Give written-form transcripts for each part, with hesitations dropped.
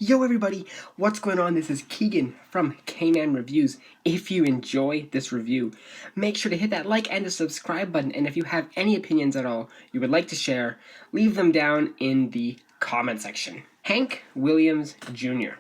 Yo everybody, what's going on? This is Keegan from K9 Reviews. If you enjoy this review, make sure to hit that like and the subscribe button, and if you have any opinions at all you would like to share, leave them down in the comment section. Hank Williams Jr.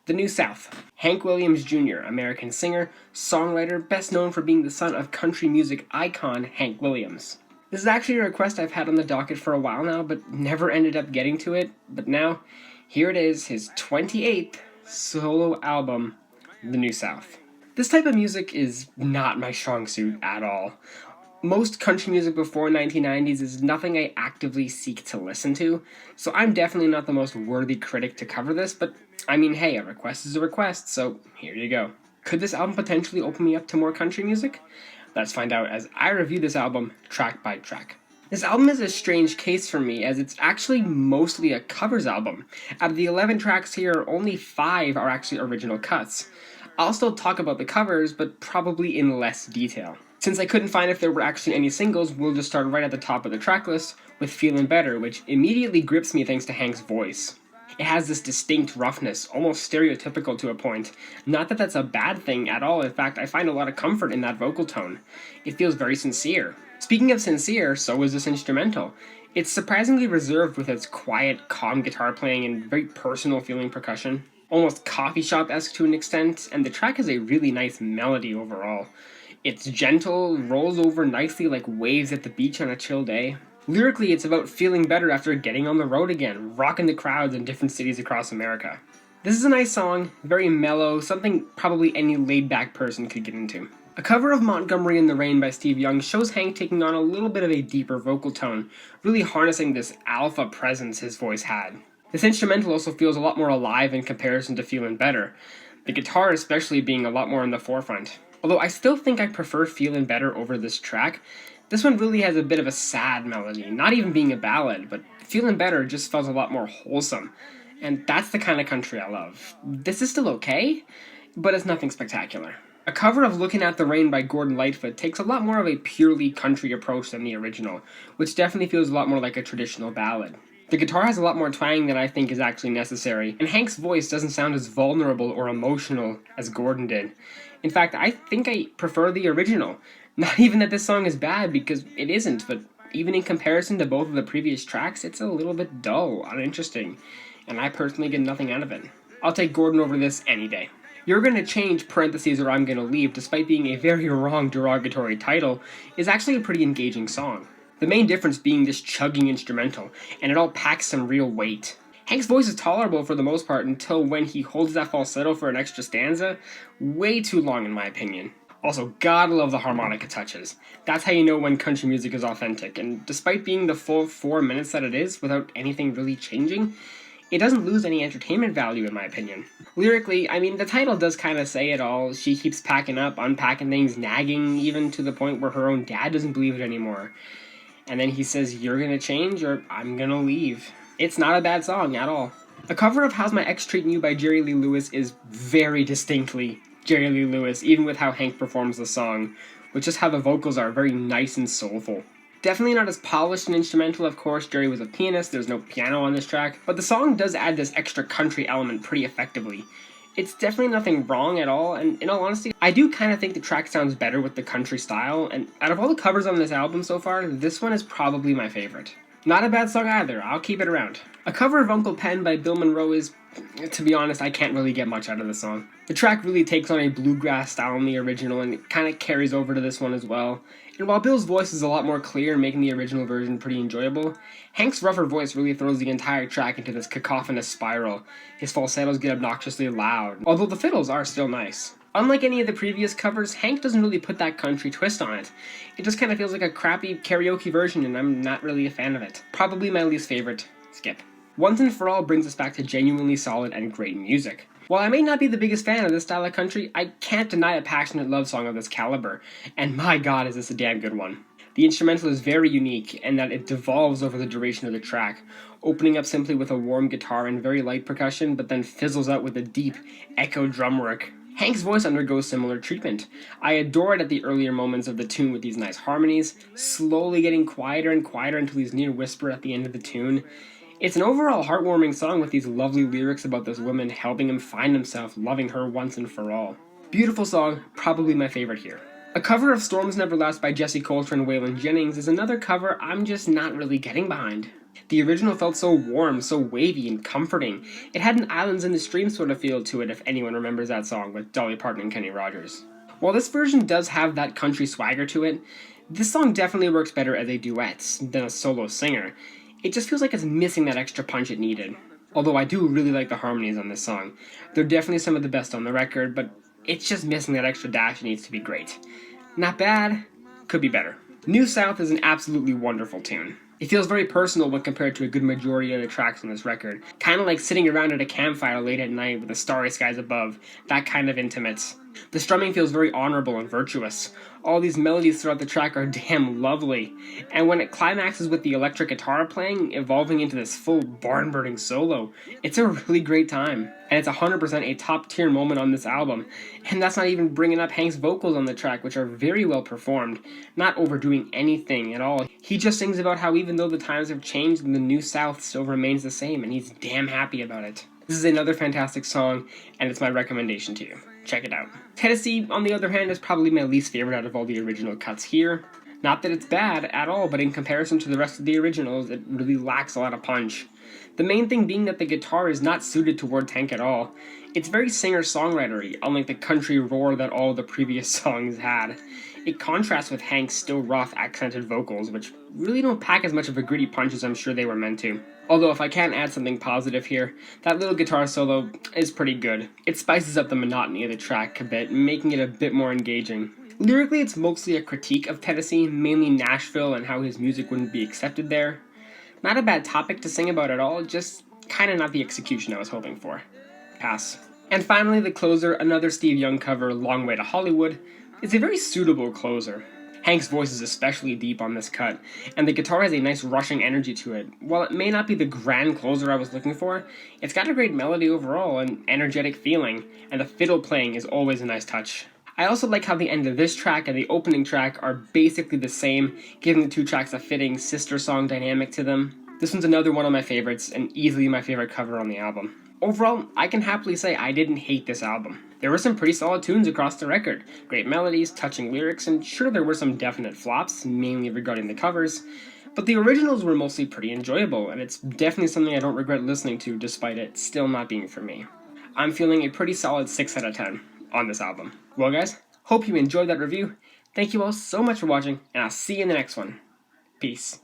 The New South. Hank Williams Jr., American singer, songwriter, best known for being the son of country music icon Hank Williams. This is actually a request I've had on the docket for a while now, but never ended up getting to it. But now, here it is, his 28th solo album, The New South. This type of music is not my strong suit at all. Most country music before 1990s is nothing I actively seek to listen to, so I'm definitely not the most worthy critic to cover this, but I mean, hey, a request is a request, so here you go. Could this album potentially open me up to more country music? Let's find out as I review this album track by track. This album is a strange case for me, as it's actually mostly a covers album. Out of the 11 tracks here, only 5 are actually original cuts. I'll still talk about the covers, but probably in less detail. Since I couldn't find if there were actually any singles, we'll just start right at the top of the track list with Feelin' Better, which immediately grips me thanks to Hank's voice. It has this distinct roughness, almost stereotypical to a point. Not that that's a bad thing at all, in fact, I find a lot of comfort in that vocal tone. It feels very sincere. Speaking of sincere, so is this instrumental. It's surprisingly reserved with its quiet, calm guitar playing and very personal feeling percussion. Almost coffee shop-esque to an extent, and the track has a really nice melody overall. It's gentle, rolls over nicely like waves at the beach on a chill day. Lyrically, it's about feeling better after getting on the road again, rocking the crowds in different cities across America. This is a nice song, very mellow, something probably any laid-back person could get into. A cover of Montgomery in the Rain by Steve Young shows Hank taking on a little bit of a deeper vocal tone, really harnessing this alpha presence his voice had. This instrumental also feels a lot more alive in comparison to Feelin' Better, the guitar especially being a lot more in the forefront. Although I still think I prefer Feelin' Better over this track, this one really has a bit of a sad melody, not even being a ballad, but Feelin' Better just felt a lot more wholesome, and that's the kind of country I love. This is still okay, but it's nothing spectacular. A cover of Lookin' at the Rain by Gordon Lightfoot takes a lot more of a purely country approach than the original, which definitely feels a lot more like a traditional ballad. The guitar has a lot more twang than I think is actually necessary, and Hank's voice doesn't sound as vulnerable or emotional as Gordon did. In fact, I think I prefer the original. Not even that this song is bad, because it isn't, but even in comparison to both of the previous tracks, it's a little bit dull, uninteresting, and I personally get nothing out of it. I'll take Gordon over this any day. You're Gonna Change parentheses or I'm Gonna Leave, despite being a very wrong derogatory title, is actually a pretty engaging song. The main difference being this chugging instrumental, and it all packs some real weight. Hank's voice is tolerable for the most part until when he holds that falsetto for an extra stanza, way too long in my opinion. Also, gotta love the harmonica touches. That's how you know when country music is authentic, and despite being the full 4 minutes that it is without anything really changing, it doesn't lose any entertainment value in my opinion. Lyrically, I mean, the title does kind of say it all. She keeps packing up, unpacking things, nagging, even to the point where her own dad doesn't believe it anymore. And then he says, "You're gonna change or I'm gonna leave." It's not a bad song at all. A cover of How's My Ex Treating You by Jerry Lee Lewis is very distinctly Jerry Lee Lewis, even with how Hank performs the song, with just how the vocals are very nice and soulful. Definitely not as polished and instrumental, of course, Jerry was a pianist, there's no piano on this track, but the song does add this extra country element pretty effectively. It's definitely nothing wrong at all, and in all honesty, I do kind of think the track sounds better with the country style, and out of all the covers on this album so far, this one is probably my favorite. Not a bad song either, I'll keep it around. A cover of Uncle Pen by Bill Monroe is, to be honest, I can't really get much out of the song. The track really takes on a bluegrass style in the original, and it kind of carries over to this one as well. And while Bill's voice is a lot more clear, making the original version pretty enjoyable, Hank's rougher voice really throws the entire track into this cacophonous spiral. His falsettos get obnoxiously loud, although the fiddles are still nice. Unlike any of the previous covers, Hank doesn't really put that country twist on it. It just kind of feels like a crappy karaoke version, and I'm not really a fan of it. Probably my least favorite. Skip. Once and For All brings us back to genuinely solid and great music. While I may not be the biggest fan of this style of country, I can't deny a passionate love song of this caliber, and my god is this a damn good one. The instrumental is very unique, in that it devolves over the duration of the track, opening up simply with a warm guitar and very light percussion, but then fizzles out with a deep, echo drum work. Hank's voice undergoes similar treatment. I adore it at the earlier moments of the tune with these nice harmonies, slowly getting quieter and quieter until he's near whisper at the end of the tune. It's an overall heartwarming song with these lovely lyrics about this woman helping him find himself, loving her once and for all. Beautiful song, probably my favorite here. A cover of Storms Never Last by Jesse Coulter and Waylon Jennings is another cover I'm just not really getting behind. The original felt so warm, so wavy and comforting. It had an Islands in the Stream sort of feel to it, if anyone remembers that song with Dolly Parton and Kenny Rogers. While this version does have that country swagger to it, this song definitely works better as a duet than a solo singer. It just feels like it's missing that extra punch it needed. Although I do really like the harmonies on this song. They're definitely some of the best on the record, but it's just missing that extra dash. It needs to be great. Not bad, could be better. New South is an absolutely wonderful tune. It feels very personal when compared to a good majority of the tracks on this record. Kind of like sitting around at a campfire late at night with the starry skies above, that kind of intimate. The strumming feels very honorable and virtuous. All these melodies throughout the track are damn lovely, and when it climaxes with the electric guitar playing, evolving into this full barn-burning solo, it's a really great time. And it's 100% a top-tier moment on this album, and that's not even bringing up Hank's vocals on the track, which are very well performed, not overdoing anything at all. He just sings about how even though the times have changed, the New South still remains the same, and he's damn happy about it. This is another fantastic song, and it's my recommendation to you. Check it out. Tennessee, on the other hand, is probably my least favorite out of all the original cuts here. Not that it's bad at all, but in comparison to the rest of the originals, it really lacks a lot of punch. The main thing being that the guitar is not suited towards Hank at all. It's very singer-songwritery, unlike the country roar that all the previous songs had. It contrasts with Hank's still rough, accented vocals, which really don't pack as much of a gritty punch as I'm sure they were meant to. Although if I can add something positive here, that little guitar solo is pretty good. It spices up the monotony of the track a bit, making it a bit more engaging. Lyrically, it's mostly a critique of Tennessee, mainly Nashville and how his music wouldn't be accepted there. Not a bad topic to sing about at all, just kinda not the execution I was hoping for. Pass. And finally, the closer, another Steve Young cover, Long Way to Hollywood, is a very suitable closer. Hank's voice is especially deep on this cut, and the guitar has a nice rushing energy to it. While it may not be the grand closer I was looking for, it's got a great melody overall and energetic feeling, and the fiddle playing is always a nice touch. I also like how the end of this track and the opening track are basically the same, giving the two tracks a fitting sister song dynamic to them. This one's another one of my favorites, and easily my favorite cover on the album. Overall, I can happily say I didn't hate this album. There were some pretty solid tunes across the record, great melodies, touching lyrics, and sure there were some definite flops, mainly regarding the covers, but the originals were mostly pretty enjoyable, and it's definitely something I don't regret listening to despite it still not being for me. I'm feeling a pretty solid 6 out of 10 on this album. Well guys, hope you enjoyed that review. Thank you all so much for watching, and I'll see you in the next one. Peace.